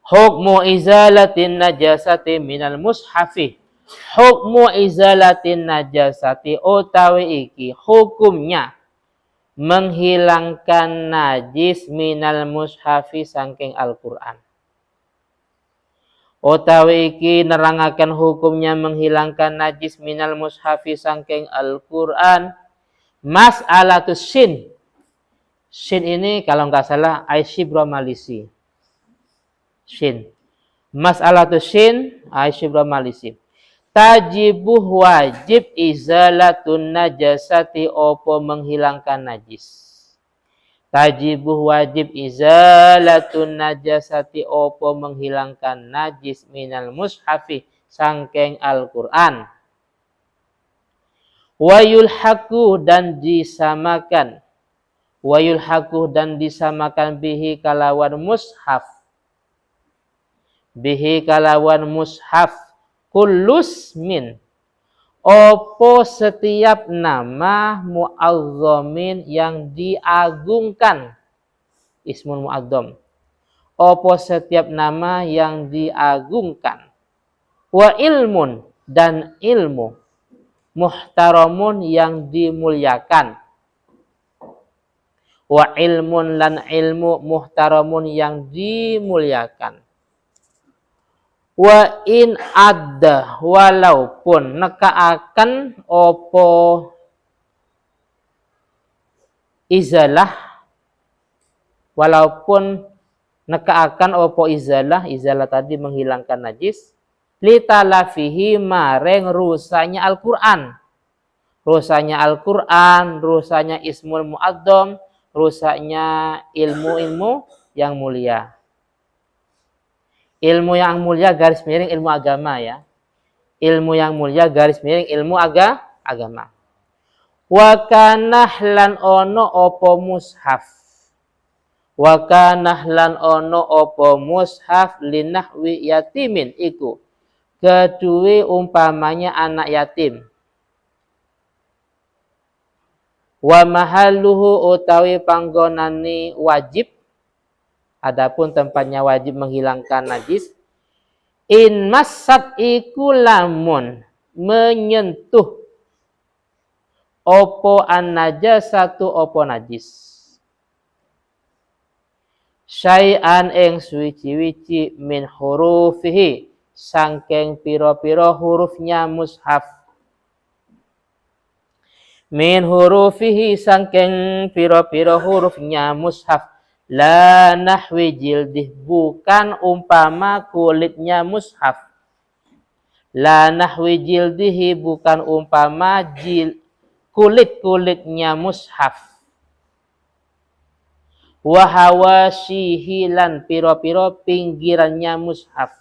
Hukmu izalatin najasati minal mushafi. Hukmu izalatin najasati utawi iki hukumnya menghilangkan najis minal mushafi saking Al-Qur'an. Utawi iki nerangaken hukumnya menghilangkan najis minal mushafi saking Al-Qur'an. Mas'alatus shin. Shin ini kalau nggak salah Aisyibra Malisi. Shin. Mas'alatus shin Aisyibra Malisi. Tajibuh wajib izalatun najasati opo menghilangkan najis. Tajibuh wajib izalatun najasati opo menghilangkan najis minal mushafi sangkeng Al-Qur'an. Wayulhaku dan disamakan. Wayulhaku dan disamakan bihi kalawan mushaf. Bihi kalawan mushaf. Kullus min. Opo setiap nama mu'azzamin yang diagungkan. Ismul mu'azzam. Opo setiap nama yang diagungkan. Wa ilmun dan ilmu. Muhtaramun yang dimuliakan. Wa ilmun lan ilmu muhtaramun yang dimuliakan. Wa in ada walaupun nekaaken opo izalah walaupun nekaaken opo izalah tadi menghilangkan najis litalafihi mareng rusanya Al-Qur'an. Rusanya Al-Qur'an, rusanya ismul mu'azzam, rusanya ilmu-ilmu yang mulia. Ilmu yang mulia garis miring ilmu agama ya. Ilmu yang mulia garis miring ilmu agama. Wa kanah lan ono opo mushaf. Wa kanah lan ono opo mushaf linahwi yatimin iku. Kedue umpamanya anak yatim. Wa mahalluhu utawi panggonane wajib. Adapun tempatnya wajib menghilangkan najis. In masat iku lamun menyentuh opo an najasatu opo najis. Syai'an ing suwici-wici min hurufihi sangking piro-piro hurufnya mushaf. Min hurufihi sangking piro-piro hurufnya mushaf. La nahwi jildih bukan umpama kulitnya mushaf. La nahwi jildihi bukan umpama kulit-kulitnya mushaf. Wa hawasyihi lan piro-piro pinggirannya mushaf.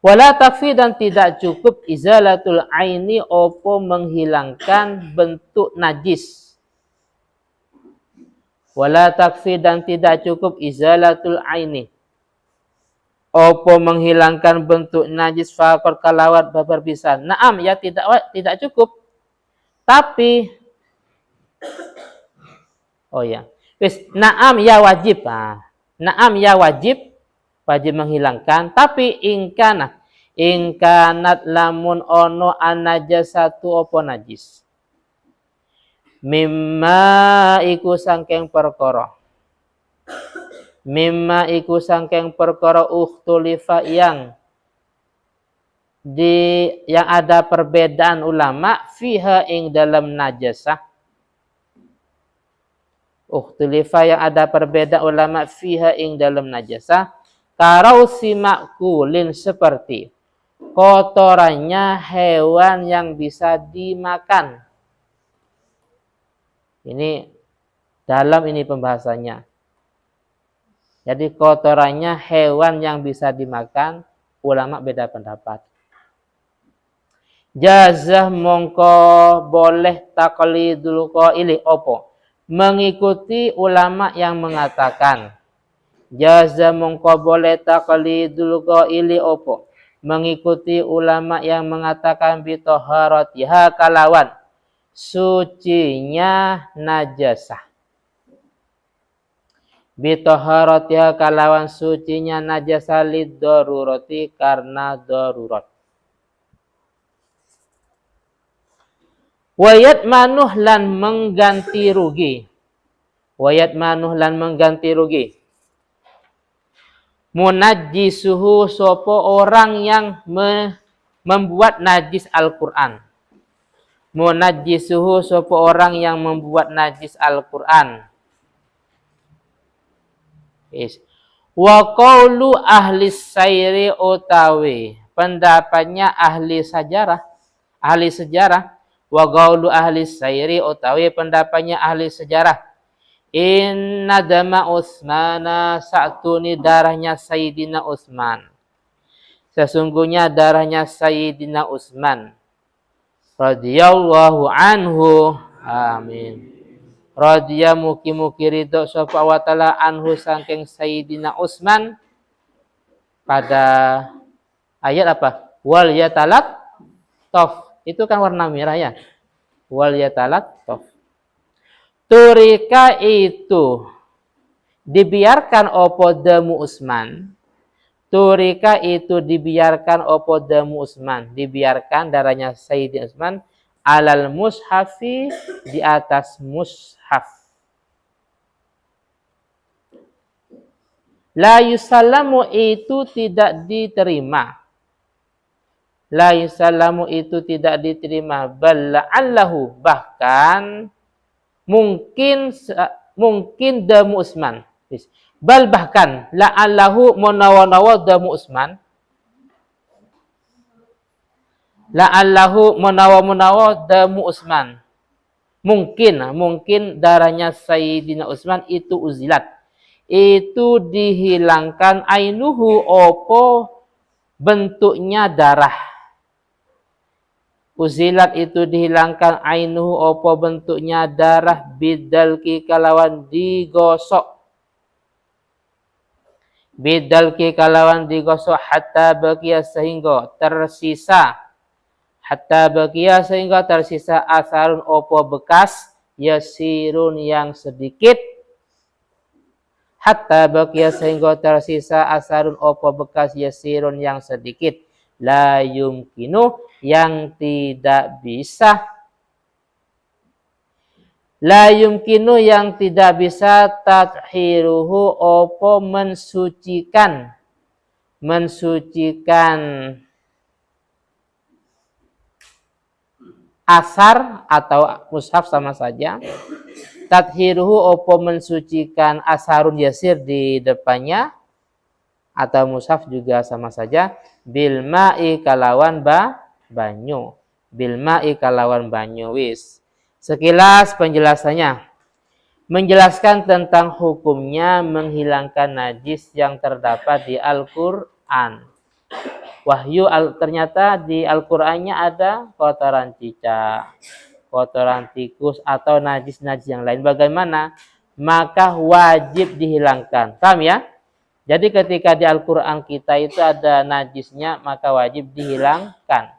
Wala takfi dan tidak cukup izalatul aini opo menghilangkan bentuk najis. Wala takfi dan tidak cukup izalatul aini. Opo menghilangkan bentuk najis fakor kalawat babar bisa. Naam ya tidak cukup. Tapi naam ya wajib. Naam ya wajib menghilangkan. Tapi ingkanat lamun ono an najasatu opo najis. Mimma iku sangkeng perkara. Mimma iku sangkeng perkara ukhtulifa yang ada perbedaan ulama fiha ing dalam najasah. Ukhtulifa yang ada perbedaan ulama fiha ing dalam najasah. Karau simakulin seperti kotorannya hewan yang bisa dimakan. Ini dalam ini pembahasannya. Jadi kotorannya hewan yang bisa dimakan, ulama beda pendapat. Jazah mongko boleh taqlidul qaili opo? Mengikuti ulama yang mengatakan. Jazah mongko boleh taqlidul qaili opo? Mengikuti ulama yang mengatakan bitoharatiha kalawan sucinya najasah. Bitoharatiha kalawan sucinya najasa lid darurati karena darurat. Wayat manuh lan mengganti rugi. Wayat manuh lan mengganti rugi. Munajjisuhu sopo orang yang membuat najis Al-Quran. Munajjisuhu sopo orang yang membuat najis Al-Quran. Yes. Wa qawlu ahli sayri utawi pendapatnya ahli sejarah. Wa qawlu ahli sayri utawi pendapatnya ahli sejarah. Inna dama Utsmana sa'tuni darahnya Sayyidina Utsman. Sesungguhnya darahnya Sayyidina Utsman radhiyallahu anhu. Amin. Radhiya muki-muki ridho sapa wa ta'ala anhu saking Sayyidina Utsman pada ayat apa? Wal yatalat tof. Itu kan warna merah ya. Wal yatalat tof. Turika itu dibiarkan opo damu Utsman. Turika itu dibiarkan opo damu Utsman. Dibiarkan darahnya Sayyidina Utsman alal mushafi di atas mushaf. La yusallamu itu tidak diterima. La yusallamu itu tidak diterima. Bal la'allahu bahkan mungkin damu Utsman. Bal bahkan la'allahu munawa damu Utsman. La'allahu munawa damu Utsman. Mungkin darahnya Sayyidina Utsman itu uzilat. Itu dihilangkan ainuhu opo bentuknya darah. Uzilat itu dihilangkan ainuhu opo bentuknya darah bidalki kalawan digosok. Bidalki kalawan digosok hatta bagia sehingga tersisa. Hatta bagia sehingga tersisa asarun opo bekas yasirun yang sedikit. Hatta bagia sehingga tersisa asarun opo bekas yasirun yang sedikit. La yumkinu yang tidak bisa. La yumkinu yang tidak bisa tathiruhu opo mensucikan asar atau mushaf sama saja. Tathiruhu opo mensucikan asarun yasir di depannya atau mushaf juga sama saja. Bil ma'i kalawan banyu. Bil ma'i kalawan banyu wis. Sekilas penjelasannya. Menjelaskan tentang hukumnya menghilangkan najis yang terdapat di Al-Qur'an. Wahyu ternyata di Al-Qur'annya ada kotoran cicak, kotoran tikus atau najis-najis yang lain. Bagaimana? Maka wajib dihilangkan. Paham ya? Jadi ketika di Al-Quran kita itu ada najisnya, maka wajib dihilangkan.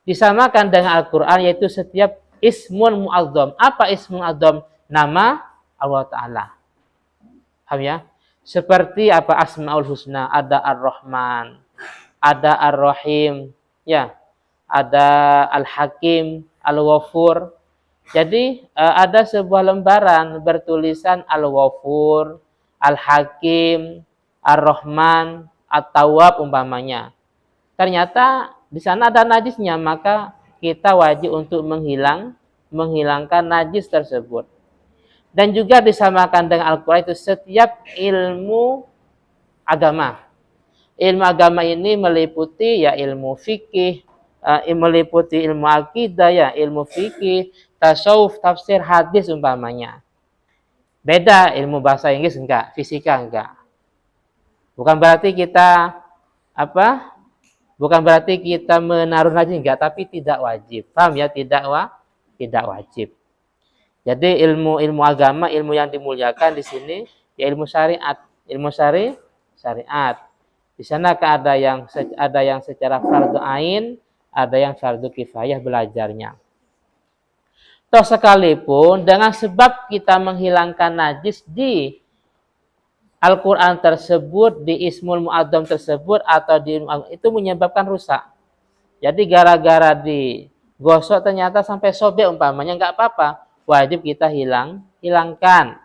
Disamakan dengan Al-Quran yaitu setiap ismun mu'azzam. Apa ismun mu'azzam? Nama Allah Ta'ala. Paham ya? Seperti apa? Asma'ul Husna. Ada Ar-Rahman. Ada Ar-Rahim. Ya. Ada Al-Hakim. Al-Ghafur. Jadi ada sebuah lembaran bertulisan Al-Ghafur, Al-Hakim, Ar-Rahman, At-Tawwab umpamanya. Ternyata di sana ada najisnya, maka kita wajib untuk menghilangkan najis tersebut. Dan juga disamakan dengan Al-Quran itu setiap ilmu agama. Ilmu agama ini meliputi ya ilmu fikih, meliputi ilmu akidah ya, ilmu fikih, tasawuf, tafsir, hadis umpamanya. Beda ilmu bahasa Inggris enggak, fisika enggak. Bukan berarti kita Bukan berarti kita menaruh najis enggak, tapi tidak wajib. Paham ya? Tidak wajib. Jadi ilmu agama, ilmu yang dimuliakan di sini ya ilmu syariat, syariat. Di sana ada yang secara fardu ain, ada yang fardu kifayah belajarnya. Toh sekalipun dengan sebab kita menghilangkan najis di Al-Quran tersebut, di Ismul Mu'adzam tersebut, atau di itu menyebabkan rusak. Jadi gara-gara digosok ternyata sampai sobek umpamanya, nggak apa-apa. Wajib kita hilangkan.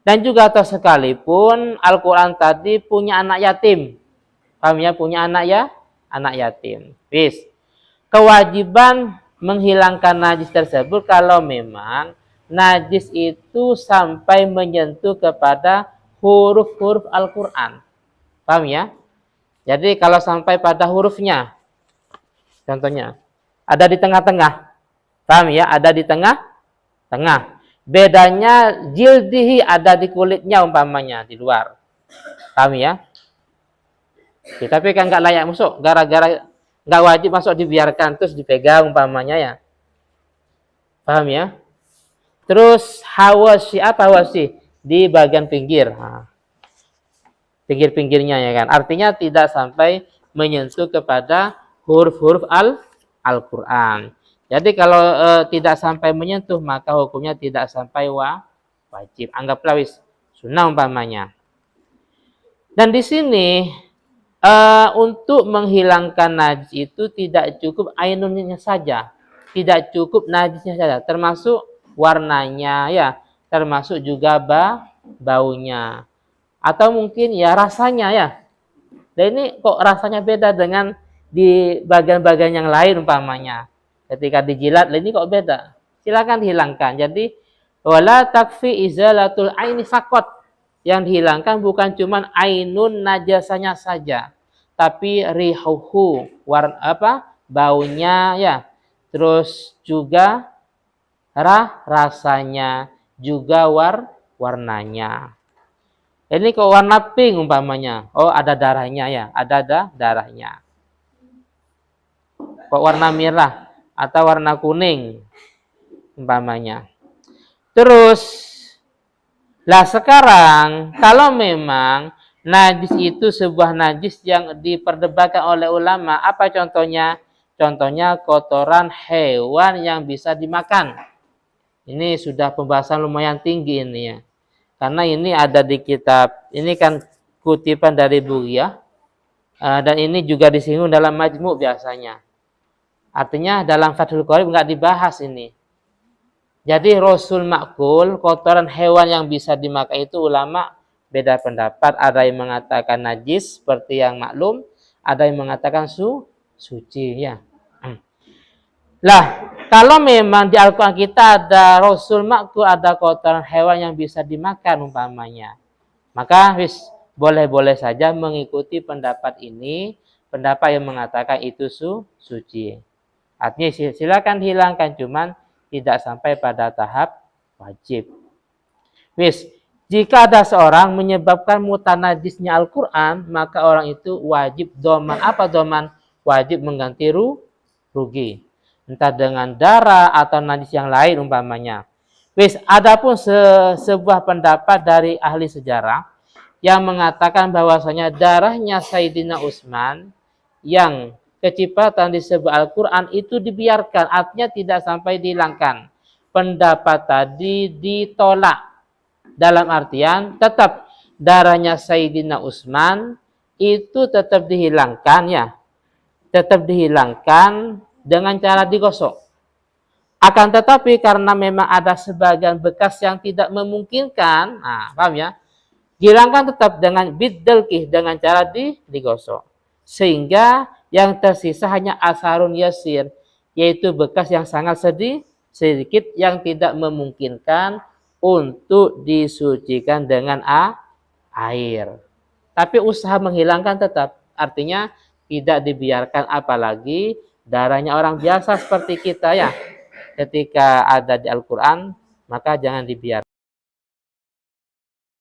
Dan juga atau sekalipun Al-Quran tadi punya anak yatim. Paham ya? Punya anak yatim. Bis. Kewajiban menghilangkan najis tersebut kalau memang najis itu sampai menyentuh kepada huruf-huruf Al-Quran. Paham ya? Jadi kalau sampai pada hurufnya, contohnya, ada di tengah-tengah. Paham ya? Ada di tengah-tengah. Bedanya jildihi ada di kulitnya umpamanya, di luar. Paham ya? Tapi kan nggak layak masuk, gara-gara nggak wajib masuk dibiarkan, terus dipegang umpamanya ya. Paham ya? Terus hawasi, apa hawasi? Di bagian pinggir. Nah, pinggir-pinggirnya ya kan. Artinya tidak sampai menyentuh kepada huruf-huruf Al-Quran. Jadi kalau tidak sampai menyentuh, maka hukumnya tidak sampai wajib. Anggaplah wis sunnah umpamanya. Dan di sini untuk menghilangkan najis itu tidak cukup ainunnya saja, tidak cukup najisnya saja, termasuk warnanya ya, termasuk juga baunya, atau mungkin ya rasanya ya. Dan ini kok rasanya beda dengan di bagian-bagian yang lain umpamanya. Ketika dijilat, ini kok beda. Silakan dihilangkan. Jadi wala takfi izalatul aini faqat. Yang dihilangkan bukan cuma ainun najasanya saja, tapi rihuhu, baunya ya. Terus juga rasanya, juga warnanya. Ini kok warna pink umpamanya. Oh, ada darahnya ya, ada darahnya. Kok warna merah atau warna kuning umpamanya. Terus lah sekarang kalau memang najis itu sebuah najis yang diperdebatkan oleh ulama, apa contohnya? Contohnya kotoran hewan yang bisa dimakan. Ini sudah pembahasan lumayan tinggi ini ya. Karena ini ada di kitab, ini kan kutipan dari Bughiyah, dan ini juga disinggung dalam Majmu' biasanya. Artinya dalam Fathul Qorib nggak dibahas ini. Jadi Rasul Ma'kul, kotoran hewan yang bisa dimakan itu ulama beda pendapat. Ada yang mengatakan najis seperti yang maklum, ada yang mengatakan suci ya. Lah, kalau memang di Al-Quran kita ada Rasul Ma'kul, ada kotoran hewan yang bisa dimakan umpamanya, maka boleh-boleh saja mengikuti pendapat ini, pendapat yang mengatakan itu suci. Artinya silakan hilangkan, cuman tidak sampai pada tahap wajib. Jika ada seorang menyebabkan mutanajisnya Al-Quran, maka orang itu wajib doman. Apa doman? Wajib mengganti rugi. Entah dengan darah atau najis yang lain umpamanya. Adapun sebuah pendapat dari ahli sejarah yang mengatakan bahwasanya darahnya Sayyidina Utsman yang kecipratan di sebuah Al-Quran itu dibiarkan, artinya tidak sampai dihilangkan. Pendapat tadi ditolak. Dalam artian tetap darahnya Sayyidina Utsman itu tetap dihilangkan ya. Tetap dihilangkan dengan cara digosok. Akan tetapi karena memang ada sebagian bekas yang tidak memungkinkan, paham ya? Hilangkan tetap dengan biddalkih, dengan cara digosok. Sehingga yang tersisa hanya asharun yasir, yaitu bekas yang sangat sedikit yang tidak memungkinkan untuk disucikan dengan air. Tapi usaha menghilangkan tetap, artinya tidak dibiarkan, apalagi darahnya orang biasa seperti kita ya. Ketika ada di Al-Quran, maka jangan dibiarkan.